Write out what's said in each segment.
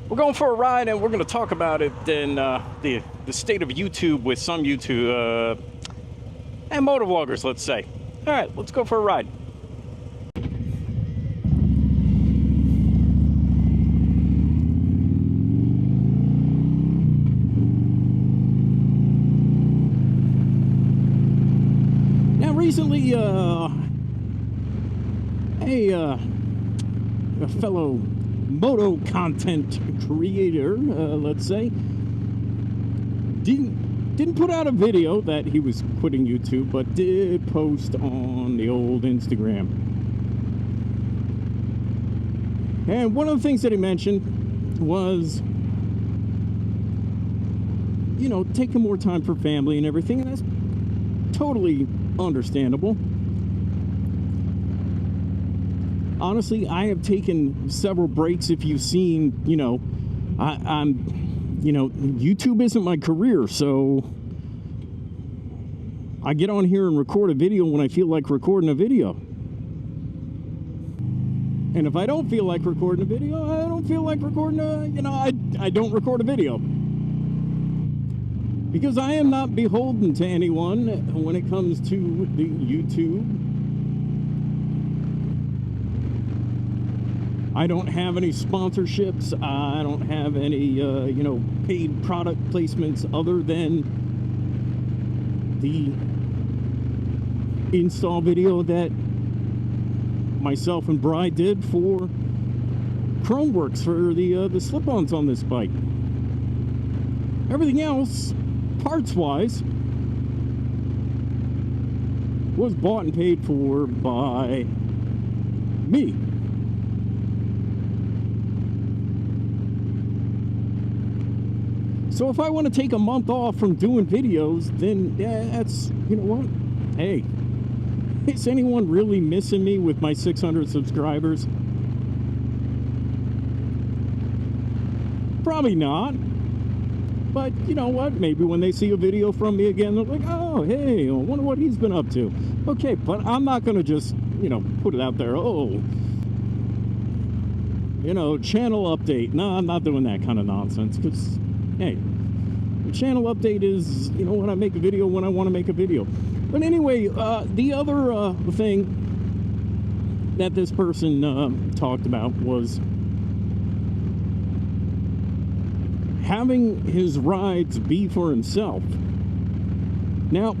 We're going for a ride, and we're going to talk about it in the state of YouTube with some YouTube and motovloggers, let's say. All right, let's go for a ride. Now, recently, a fellow moto content creator, let's say, didn't put out a video that he was quitting YouTube, but did post on the old Instagram. And one of the things that he mentioned was, you know, taking more time for family and everything, and that's totally understandable. Honestly, I have taken several breaks. If you've seen, you know, YouTube isn't my career, so I get on here and record a video when I feel like recording a video. And if I don't feel like recording a video, I don't feel like recording I don't record a video. Because I am not beholden to anyone when it comes to the YouTube. I don't have any sponsorships. I don't have any, paid product placements other than the install video that myself and Bri did for Chromeworks for the slip-ons on this bike. Everything else, parts-wise, was bought and paid for by me. So if I want to take a month off from doing videos, then that's, you know what? Hey, is anyone really missing me with my 600 subscribers? Probably not. But you know what? Maybe when they see a video from me again, they're like, oh, hey, I wonder what he's been up to. Okay, but I'm not going to just, put it out there. Oh, channel update. No, I'm not doing that kind of nonsense because, hey, the channel update is, when I make a video when I want to make a video. But anyway, the other thing that this person talked about was having his rides be for himself. Now,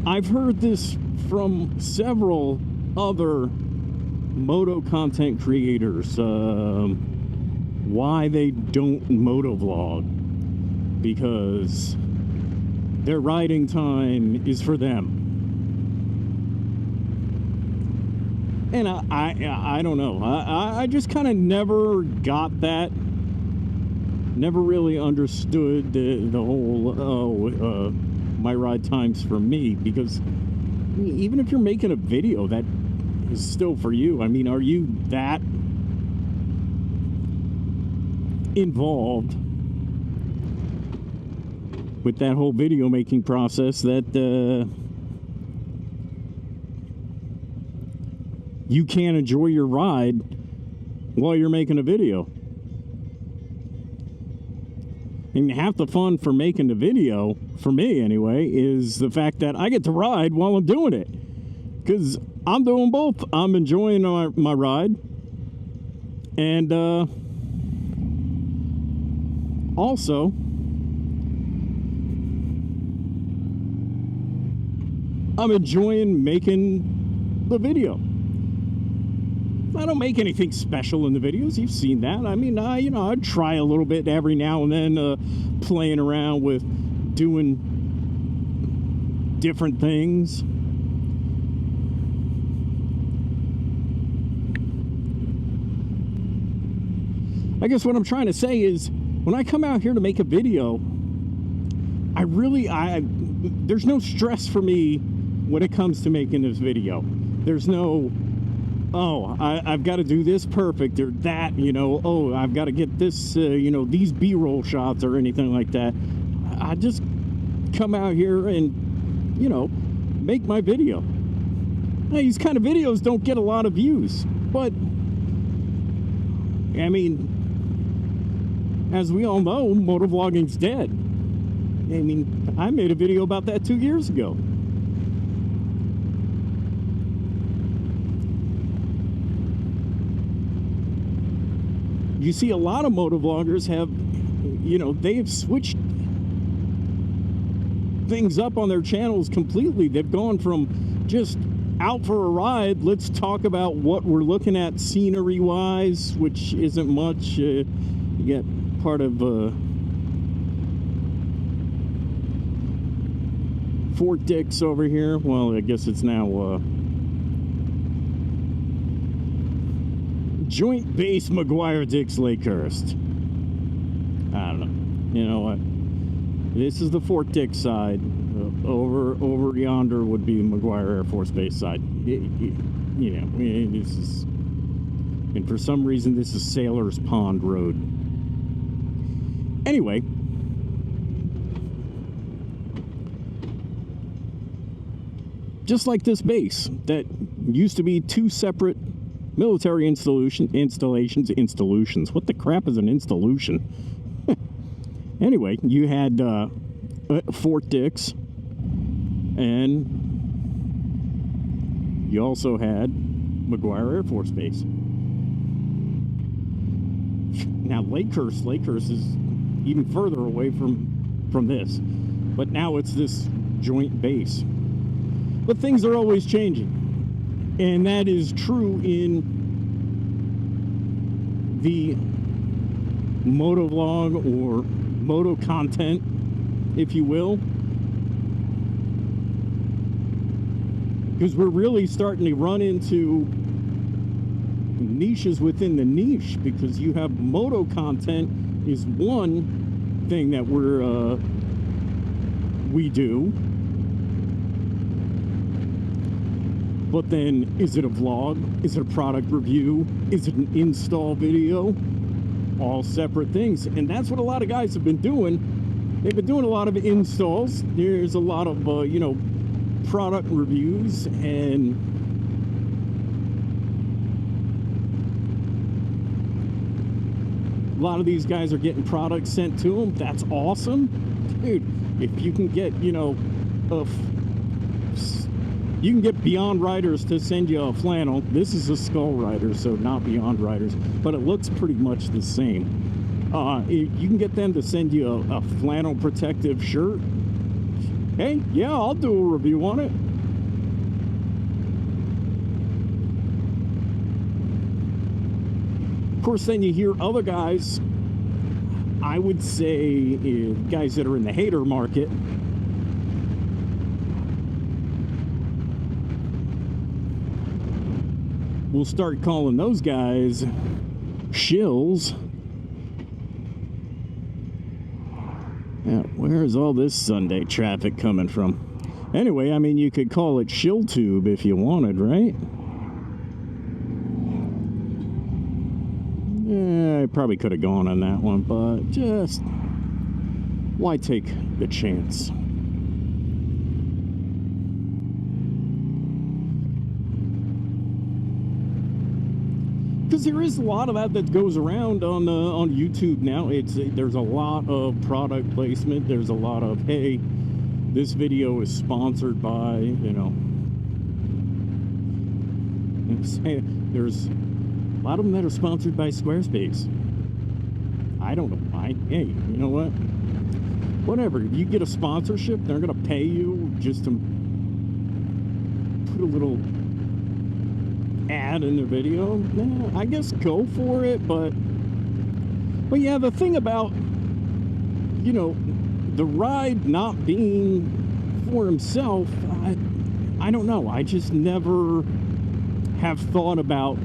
I've heard this from several other moto content creators, why they don't motovlog, because their riding time is for them. And I don't know. I just kind of never got that. Never really understood the whole my ride time's for me, because even if you're making a video, that is still for you. I mean, are you that involved with that whole video making process that you can't enjoy your ride while you're making a video? And half the fun for making the video, for me anyway, is the fact that I get to ride while I'm doing it. Because I'm doing both. I'm enjoying my ride. And also, I'm enjoying making the video. I don't make anything special in the videos. You've seen that. I mean, I try a little bit every now and then, playing around with doing different things. I guess what I'm trying to say is, when I come out here to make a video, there's no stress for me when it comes to making this video. There's no, oh, I've got to do this perfect or that, oh, I've got to get this, these B-roll shots or anything like that. I just come out here and, make my video. Now, these kind of videos don't get a lot of views, but, I mean, as we all know, motovlogging's dead. I mean, I made a video about that 2 years ago. You see a lot of motovloggers have, you know, they have switched things up on their channels completely. They've gone from just out for a ride, let's talk about what we're looking at scenery wise, which isn't much. You get part of Fort Dix over here. Well, I guess it's now Joint Base McGuire Dix Lakehurst. I don't know. You know what? This is the Fort Dix side. Over yonder would be McGuire Air Force Base side. You know, this is, and for some reason this is Sailor's Pond Road. Anyway, just like this base that used to be two separate military installations. What the crap is an installation? Anyway, you had Fort Dix, and you also had McGuire Air Force Base. Now Lakehurst is even further away from this, but now it's this joint base. But things are always changing, and that is true in the motovlog or moto content, if you will, because we're really starting to run into niches within the niche, because you have moto content is one thing that we do, but then is it a vlog, is it a product review, is it an install video? All separate things. And that's what a lot of guys have been doing. They've been doing a lot of installs. There's a lot of you know, product reviews, and a lot of these guys are getting products sent to them. That's awesome, dude. If you can get, you know, you can get Beyond Riders to send you a flannel. This is a Skull Rider, so not Beyond Riders, but it looks pretty much the same. You can get them to send you a flannel protective shirt. Hey, yeah, I'll do a review on it. Of course, then you hear other guys, I would say guys that are in the hater market, we'll start calling those guys shills. Yeah, where is all this Sunday traffic coming from? Anyway, I mean, you could call it shill tube if you wanted, right? Yeah, I probably could have gone on that one, but just why take the chance? Because there is a lot of that goes around on YouTube now. There's a lot of product placement. There's a lot of, hey, this video is sponsored by, you know. There's a lot of them that are sponsored by Squarespace. I don't know why. Hey, you know what? Whatever. You get a sponsorship, they're gonna pay you just to put a little ad in the video. Yeah, I guess go for it, but yeah, the thing about, you know, the ride not being for himself, I don't know. I just never have thought about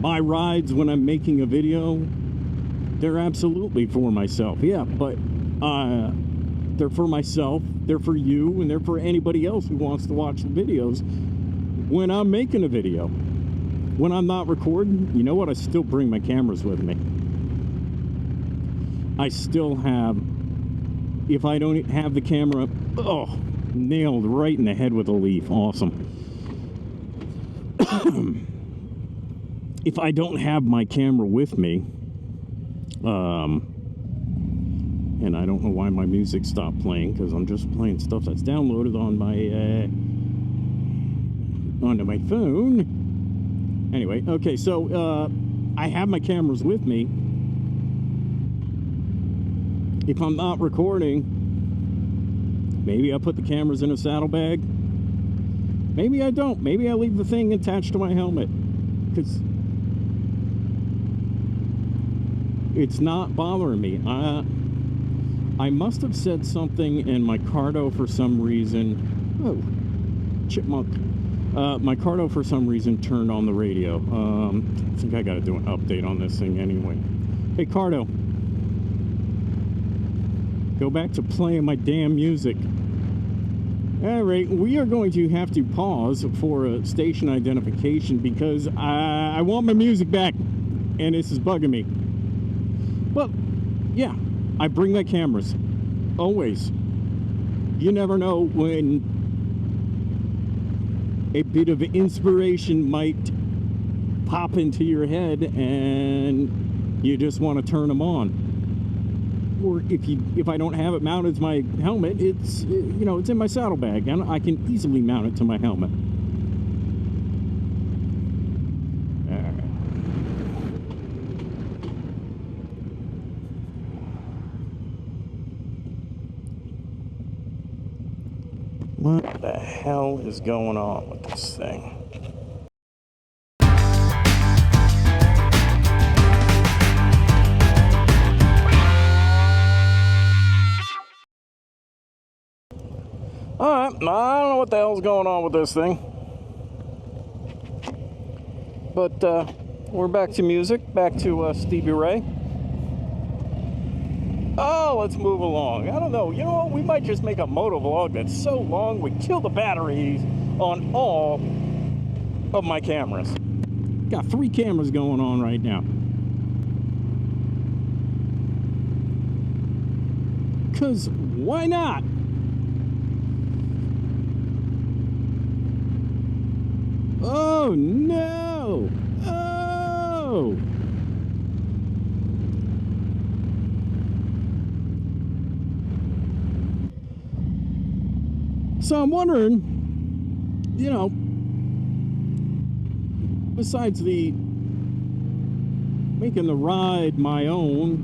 my rides when I'm making a video. They're absolutely for myself, yeah, but they're for myself, they're for you, and they're for anybody else who wants to watch the videos when I'm making a video. When I'm not recording, you know what? I still bring my cameras with me. I still have, if I don't have the camera, oh, nailed right in the head with a leaf. Awesome. if I don't have my camera with me, and I don't know why my music stopped playing, because I'm just playing stuff that's downloaded on my onto my phone. Anyway, okay, so I have my cameras with me. If I'm not recording, maybe I put the cameras in a saddlebag. Maybe I don't. Maybe I leave the thing attached to my helmet, because it's not bothering me. I must have said something, and my Cardo for some reason... Oh, chipmunk. My Cardo for some reason turned on the radio. I think I got to do an update on this thing anyway. Hey, Cardo. Go back to playing my damn music. Alright, we are going to have to pause for a station identification because I want my music back, and this is bugging me. Well, yeah, I bring my cameras. Always. You never know when a bit of inspiration might pop into your head and you just want to turn them on. Or if I don't have it mounted to my helmet, it's it's in my saddlebag, and I can easily mount it to my helmet. What the hell is going on with this thing? Alright, I don't know what the hell's going on with this thing. But we're back to music, back to Stevie Ray. Oh, let's move along. I don't know. You know what? We might just make a moto vlog that's so long we kill the batteries on all of my cameras. Got 3 cameras going on right now. Because why not? Oh, no! Oh! So I'm wondering, besides the making the ride my own,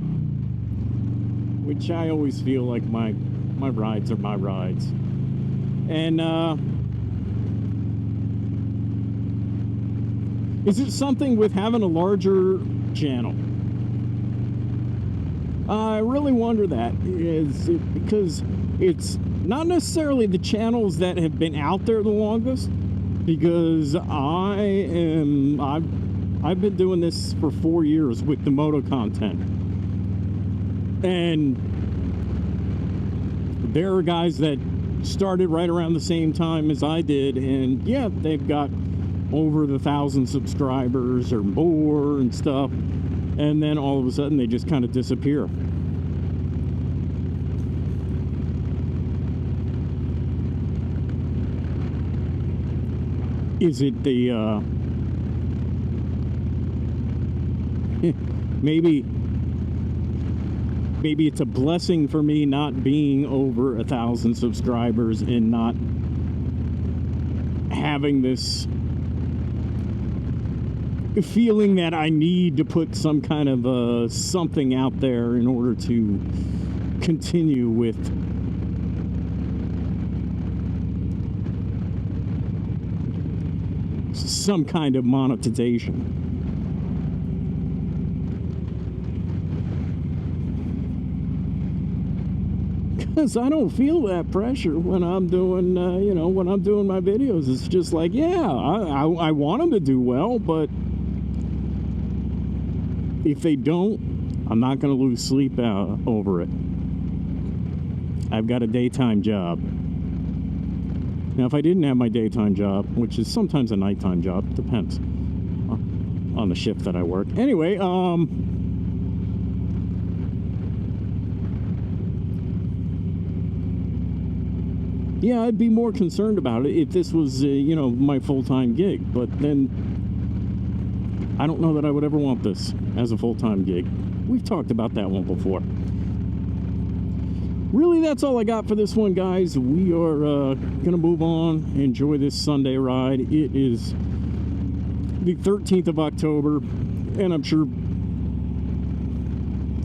which I always feel like my rides are my rides, and is it something with having a larger channel? I really wonder that. Is it because it's not necessarily the channels that have been out there the longest, because I've been doing this for 4 years with the moto content, and there are guys that started right around the same time as I did, and yeah, they've got over the 1,000 subscribers or more and stuff, and then all of a sudden they just kind of disappear. Is it the maybe it's a blessing for me not being over 1,000 subscribers and not having this feeling that I need to put some kind of something out there in order to continue with some kind of monetization. Because I don't feel that pressure when I'm doing, when I'm doing my videos. It's just like, yeah, I want them to do well, but if they don't, I'm not going to lose sleep over it. I've got a daytime job. Now, if I didn't have my daytime job, which is sometimes a nighttime job, depends on the shift that I work. Anyway, yeah, I'd be more concerned about it if this was, my full-time gig. But then I don't know that I would ever want this as a full-time gig. We've talked about that one before. Really, that's all I got for this one, guys. We are gonna move on, enjoy this Sunday ride. It is the 13th of October, and I'm sure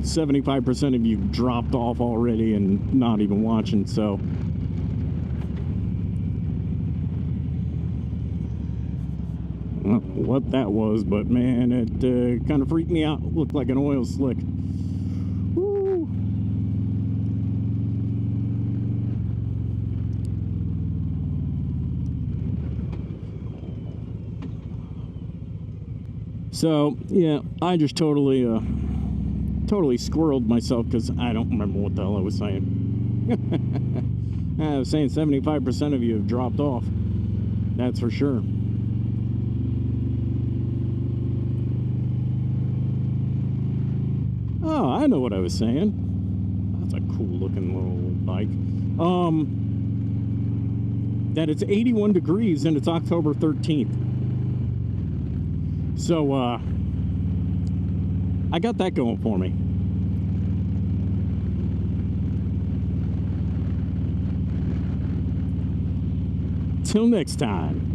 75% of you dropped off already and not even watching, so I don't know what that was, but man, it kind of freaked me out. It looked like an oil slick. Woo. So yeah, I just totally squirreled myself because I don't remember what the hell I was saying. I was saying 75% of you have dropped off. That's for sure. Oh, I know what I was saying. That's a cool looking little bike. That it's 81 degrees and it's October 13th. So, I got that going for me. Till next time.